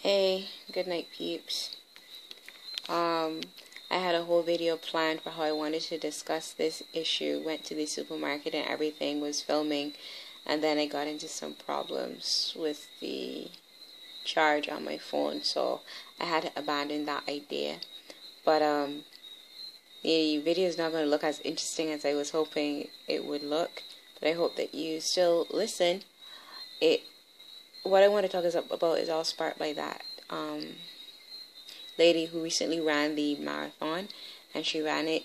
Hey, good night, peeps. I had a whole video planned for how I wanted to discuss this issue. Went to the supermarket and everything, was filming, and then I got into some problems with the charge on my phone, so I had to abandon that idea. But the video is not going to look as interesting as I was hoping it would look, but I hope that you still listen. What I want to talk about is all sparked by that lady who recently ran the marathon, and she ran it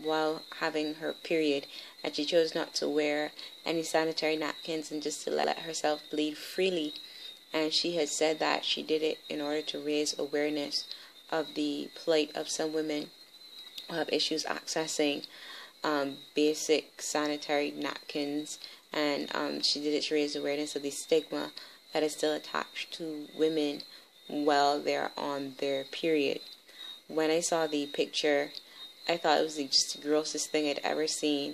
while having her period, and she chose not to wear any sanitary napkins and just to let herself bleed freely. And she has said that she did it in order to raise awareness of the plight of some women who have issues accessing basic sanitary napkins, and she did it to raise awareness of the stigma that is still attached to women while they're on their period. When I saw the picture, I thought it was just the grossest thing I'd ever seen,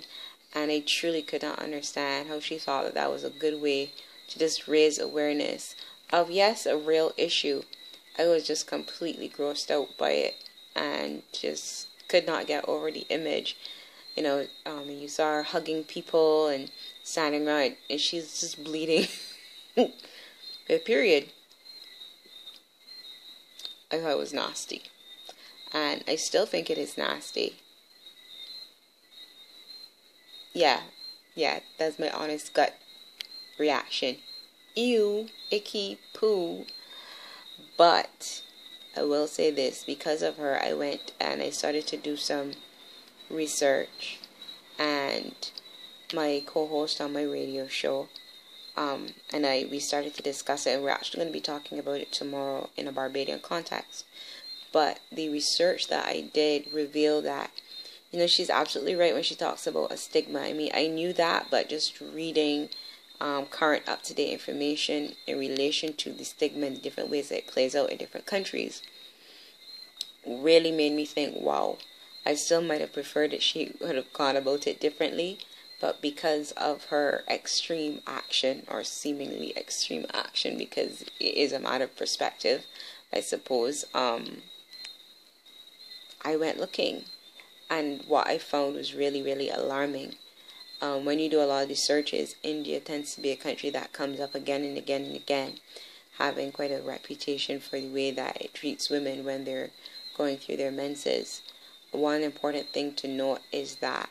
and I truly could not understand how she thought that that was a good way to just raise awareness of, yes, a real issue. I was just completely grossed out by it and just could not get over the image. You saw her hugging people and standing around, and she's just bleeding. Her period. I thought it was nasty, and I still think it is nasty. Yeah, that's my honest gut reaction. Ew, icky, poo. But I will say this, because of her, I went and I started to do some research, and my co-host on my radio show, we started to discuss it, and we're actually going to be talking about it tomorrow in a Barbadian context. But the research that I did revealed that, she's absolutely right when she talks about a stigma. I mean, I knew that, but just reading current up-to-date information in relation to the stigma and the different ways that it plays out in different countries really made me think, wow, I still might have preferred that she would have gone about it differently. But because of her extreme action, or seemingly extreme action, because it is a matter of perspective, I suppose, I went looking. And what I found was really, really alarming. When you do a lot of these searches, India tends to be a country that comes up again and again and again, having quite a reputation for the way that it treats women when they're going through their menses. One important thing to note is that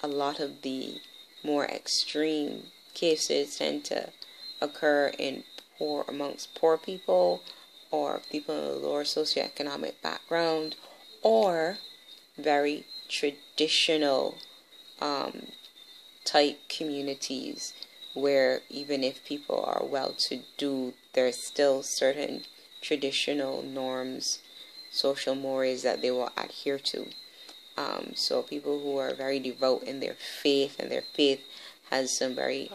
a lot of the more extreme cases tend to occur amongst poor people, or people in a lower socioeconomic background, or very traditional type communities, where even if people are well-to-do, there's still certain traditional norms, social mores that they will adhere to. So people who are very devout in their faith, and their faith has some very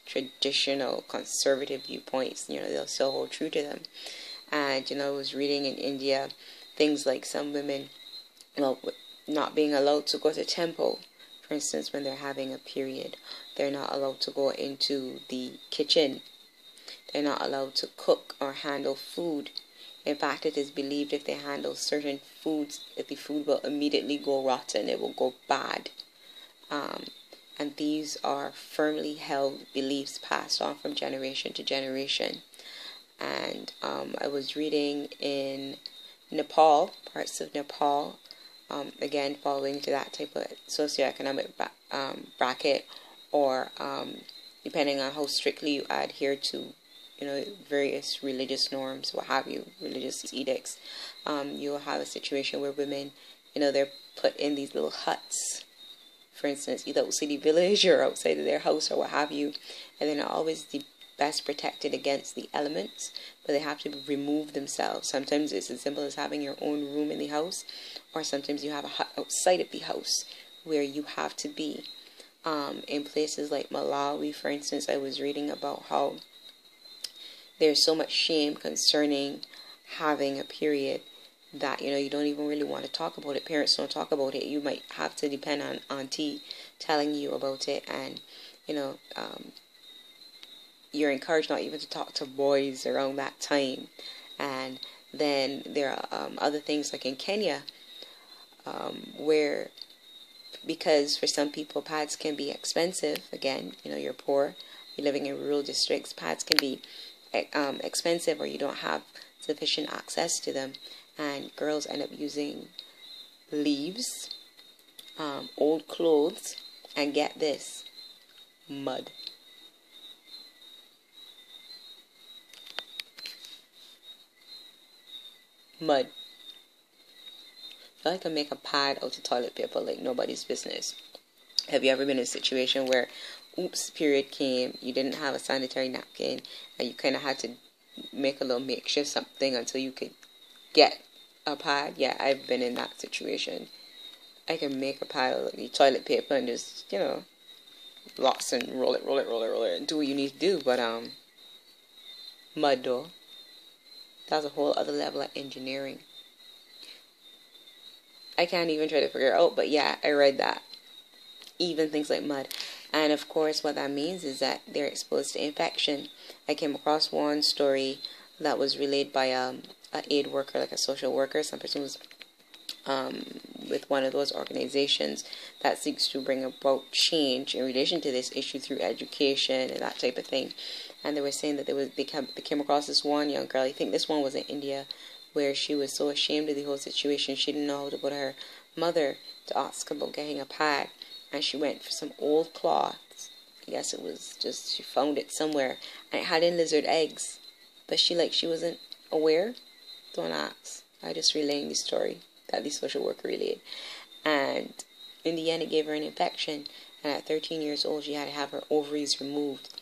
traditional conservative viewpoints, they'll still hold true to them. And, I was reading in India things like some women, not being allowed to go to temple, for instance, when they're having a period. They're not allowed to go into the kitchen. They're not allowed to cook or handle food. In fact, it is believed if they handle certain foods, that the food will immediately go rotten, it will go bad. And these are firmly held beliefs passed on from generation to generation. And I was reading in Nepal, parts of Nepal, again, following to that type of socioeconomic bracket, or depending on how strictly you adhere to various religious norms, what have you, religious edicts, you'll have a situation where women, they're put in these little huts, for instance, either outside the village or outside of their house or what have you, and they're not always the best protected against the elements, but they have to remove themselves. Sometimes it's as simple as having your own room in the house, or sometimes you have a hut outside of the house where you have to be. In places like Malawi, for instance, I was reading about how there's so much shame concerning having a period that, you don't even really want to talk about it. Parents don't talk about it. You might have to depend on auntie telling you about it, and, you're encouraged not even to talk to boys around that time. And then there are other things like in Kenya, where, because for some people pads can be expensive. Again, you're poor, you're living in rural districts, pads can be expensive, or you don't have sufficient access to them, and girls end up using leaves, old clothes, and get this, mud. Mud. I can make a pad out of toilet paper like nobody's business. Have you ever been in a situation where, oops, period came, you didn't have a sanitary napkin, and you kind of had to make a little makeshift something until you could get a pad? Yeah, I've been in that situation. I can make a pad of the toilet paper and just, lots and roll it, and do what you need to do. But, mud though, that's a whole other level of engineering. I can't even try to figure it out, but yeah, I read that. Even things like mud. And of course, what that means is that they're exposed to infection. I came across one story that was relayed by an aid worker, like a social worker. Some person was with one of those organizations that seeks to bring about change in relation to this issue through education and that type of thing. And they were saying that they came across this one young girl. I think this one was in India, where she was so ashamed of the whole situation, she didn't know how to go to her mother to ask about getting a pad. And she went for some old cloths. I guess it was just, she found it somewhere, and it had in lizard eggs. But she wasn't aware. Don't ask. I just relaying the story that the social worker relayed. And in the end, it gave her an infection. And at 13 years old, she had to have her ovaries removed.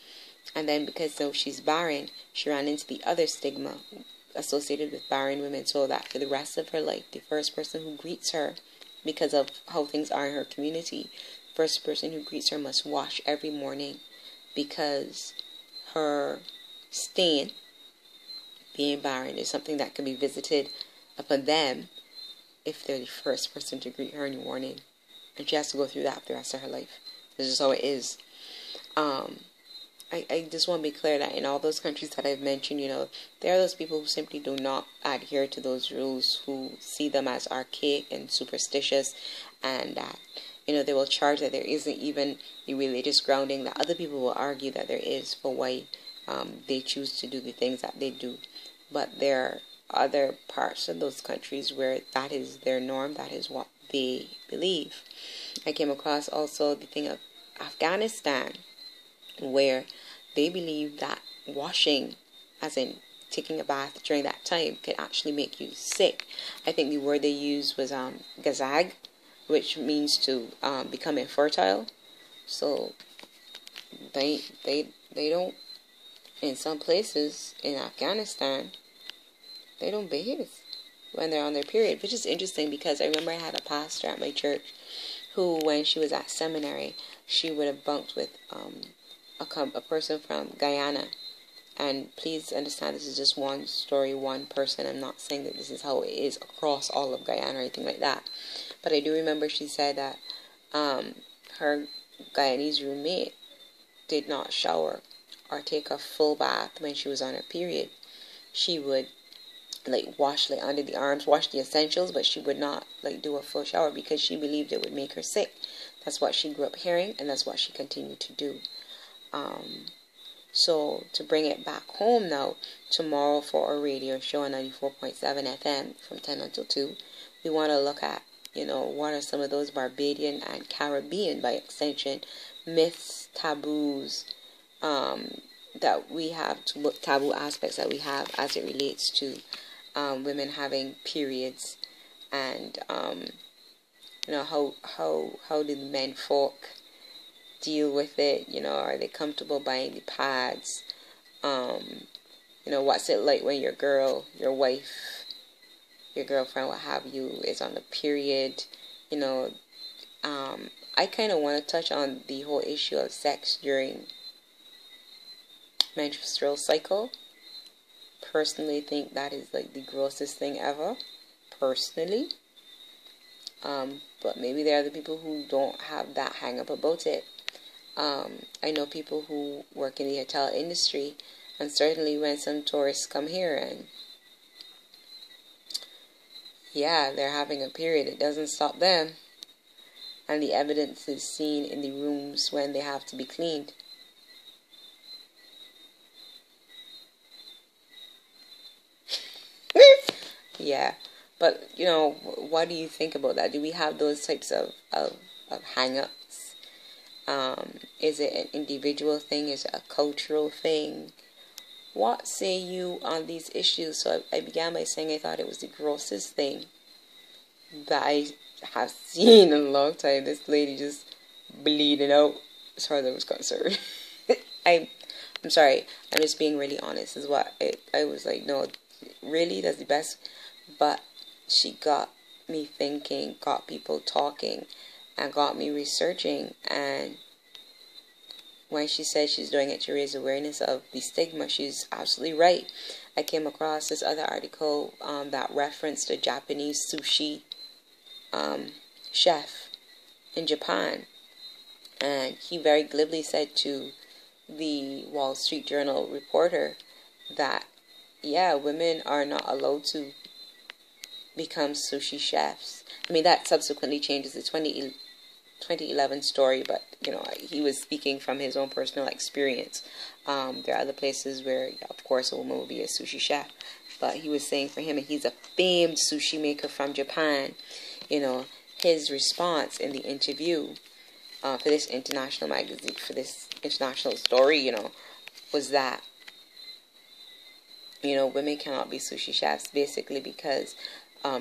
And then because she's barren, she ran into the other stigma associated with barren women, so that for the rest of her life, the first person who greets her, because of how things are in her community, first person who greets her must wash every morning, because her stain, being barren, is something that can be visited upon them if they're the first person to greet her in the morning. And she has to go through that for the rest of her life. This is how it is. I just want to be clear that in all those countries that I've mentioned, there are those people who simply do not adhere to those rules, who see them as archaic and superstitious, and that, they will charge that there isn't even the religious grounding that other people will argue that there is for why they choose to do the things that they do. But there are other parts of those countries where that is their norm, that is what they believe. I came across also the thing of Afghanistan, where they believe that washing, as in taking a bath during that time, could actually make you sick. I think the word they used was gazag, which means to become infertile. So they don't, in some places in Afghanistan, they don't bathe when they're on their period, which is interesting, because I remember I had a pastor at my church who, when she was at seminary, she would have bunked with a person from Guyana. And please understand, this is just one story, one person. I'm not saying that this is how it is across all of Guyana or anything like that. But I do remember she said that her Guyanese roommate did not shower or take a full bath when she was on her period. She would wash under the arms, wash the essentials, but she would not do a full shower, because she believed it would make her sick. That's what she grew up hearing, and that's what she continued to do. So to bring it back home now, tomorrow for our radio show on 94.7 FM from 10 until 2, we want to look at, what are some of those Barbadian and Caribbean, by extension, myths, taboos, that we have, taboo aspects that we have as it relates to women having periods, and how do the men folk deal with it? Are they comfortable buying the pads? What's it like when your wife, your girlfriend, what have you, is on the period? I kind of want to touch on the whole issue of sex during menstrual cycle. Personally, think that is the grossest thing ever. Personally. But maybe there are other people who don't have that hang up about it. I know people who work in the hotel industry, and certainly when some tourists come here and yeah, they're having a period. It doesn't stop them. And the evidence is seen in the rooms when they have to be cleaned. Yeah. But, what do you think about that? Do we have those types of hang-ups? Is it an individual thing? Is it a cultural thing? What say you on these issues? So I began by saying I thought it was the grossest thing that I have seen in a long time. This lady just bleeding out as far as I was concerned. I'm sorry. I'm just being really honest. Is what I was like, no, really, that's the best. But she got me thinking, got people talking, and got me researching. And when she said she's doing it to raise awareness of the stigma, she's absolutely right. I came across this other article that referenced a Japanese sushi chef in Japan. And he very glibly said to the Wall Street Journal reporter that, yeah, women are not allowed to become sushi chefs. I mean, that subsequently changes the 2011 story, but, he was speaking from his own personal experience. There are other places where, of course, a woman will be a sushi chef. But he was saying for him, and he's a famed sushi maker from Japan, his response in the interview for this international magazine, for this international story, was that, women cannot be sushi chefs, basically because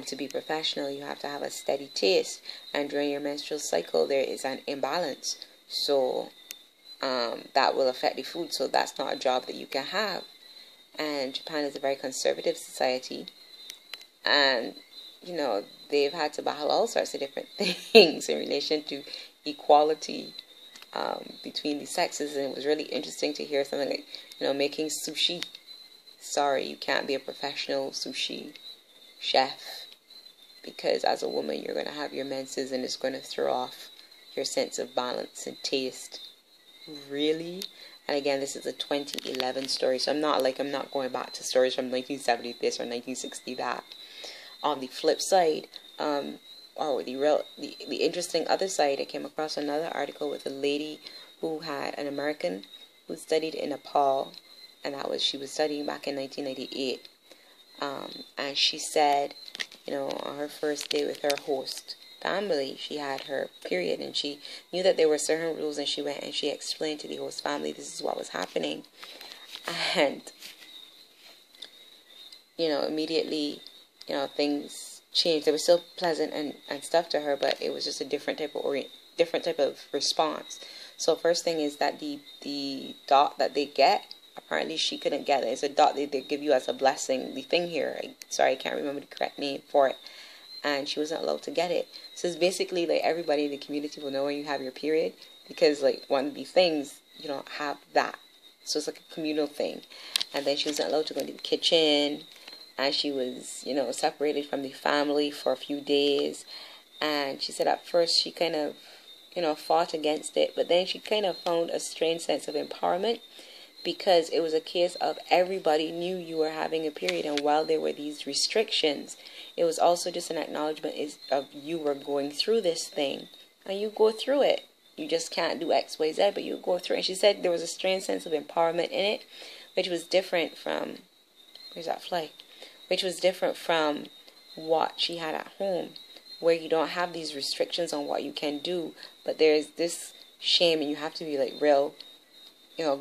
to be professional, you have to have a steady taste, and during your menstrual cycle, there is an imbalance, so that will affect the food, so that's not a job that you can have. And Japan is a very conservative society, and, they've had to battle all sorts of different things in relation to equality between the sexes, and it was really interesting to hear something like, making sushi. Sorry, you can't be a professional sushi chef, because as a woman you're going to have your menses and it's going to throw off your sense of balance and taste. Really? And again, this is a 2011 story, so I'm not going back to stories from 1970 this or 1960 that. On the flip side, or the interesting other side, I came across another article with a lady who had an American who studied in Nepal, and she was studying back in 1998. And she said, on her first day with her host family, she had her period, and she knew that there were certain rules, and she went and she explained to the host family this is what was happening. And, immediately, things changed. They were still pleasant and stuff to her, but it was just a different type of response. So first thing is that the dot that they get, apparently she couldn't get it. It's a dot they give you as a blessing. The thing here, I can't remember the correct name for it, and she wasn't allowed to get it. So it's basically like everybody in the community will know when you have your period, because like one of the things, you don't have that. So it's like a communal thing. And then she wasn't allowed to go into the kitchen, and she was, separated from the family for a few days. And she said at first she kind of, fought against it, but then she kind of found a strange sense of empowerment, because it was a case of everybody knew you were having a period, and while there were these restrictions, it was also just an acknowledgement of you were going through this thing, and you go through it. You just can't do X, Y, Z, but you go through it. And she said there was a strange sense of empowerment in it, which was different from, where's that fly? Which was different from what she had at home, where you don't have these restrictions on what you can do, but there's this shame, and you have to be like real,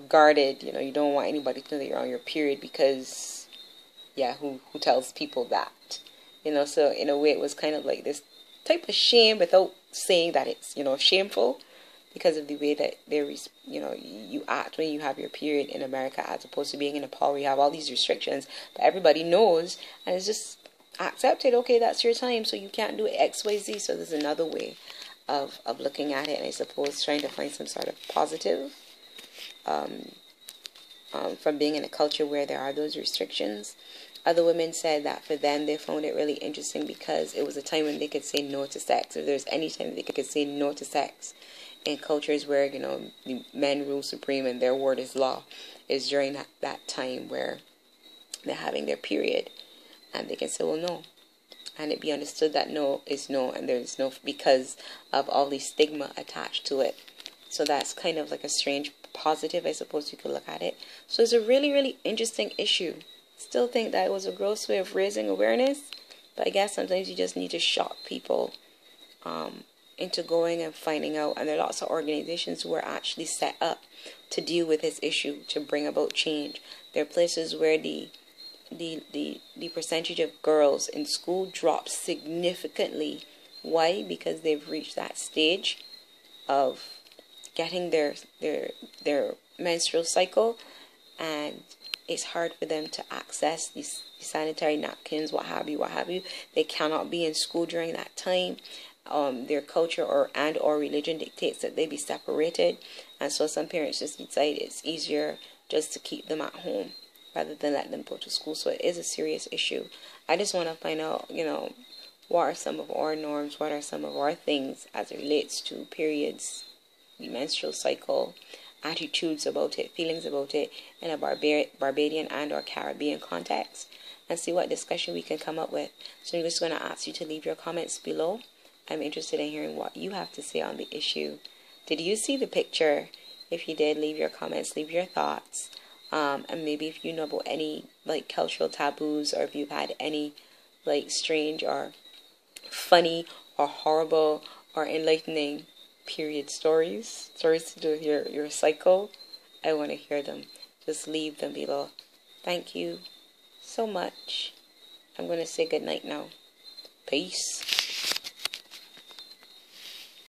guarded. You don't want anybody to know that you're on your period, because, who tells people that? So in a way it was kind of like this type of shame without saying that it's, shameful, because of the way that you act when you have your period in America, as opposed to being in Nepal where you have all these restrictions, but everybody knows, and it's just accepted. Okay, that's your time, so you can't do it X, Y, Z. So there's another way of looking at it, and I suppose trying to find some sort of positive from being in a culture where there are those restrictions. Other women said that for them, they found it really interesting because it was a time when they could say no to sex. If there's any time they could say no to sex in cultures where, the men rule supreme and their word is law, is during that time where they're having their period. And they can say, well, no, and it be understood that no is no, and there's no, because of all the stigma attached to it. So that's kind of like a strange positive, I suppose you could look at it. So it's a really, really interesting issue. Still think that it was a gross way of raising awareness, but I guess sometimes you just need to shock people into going and finding out. And there are lots of organizations who are actually set up to deal with this issue, to bring about change. There are places where the percentage of girls in school drops significantly. Why? Because they've reached that stage of getting their menstrual cycle, and it's hard for them to access these sanitary napkins, what have you. They cannot be in school during that time. Their culture or religion dictates that they be separated, and so some parents just decide it's easier just to keep them at home rather than let them go to school. So it is a serious issue. I just want to find out, what are some of our norms, what are some of our things as it relates to periods, the menstrual cycle, attitudes about it, feelings about it in a Barbadian and or Caribbean context, and see what discussion we can come up with. So I'm just going to ask you to leave your comments below. I'm interested in hearing what you have to say on the issue. Did you see the picture? If you did, leave your comments, leave your thoughts. And maybe if you know about any cultural taboos, or if you've had any strange or funny or horrible or enlightening period stories to do with your cycle, I want to hear them. Just leave them below. Thank you so much. I'm going to say good night now. Peace.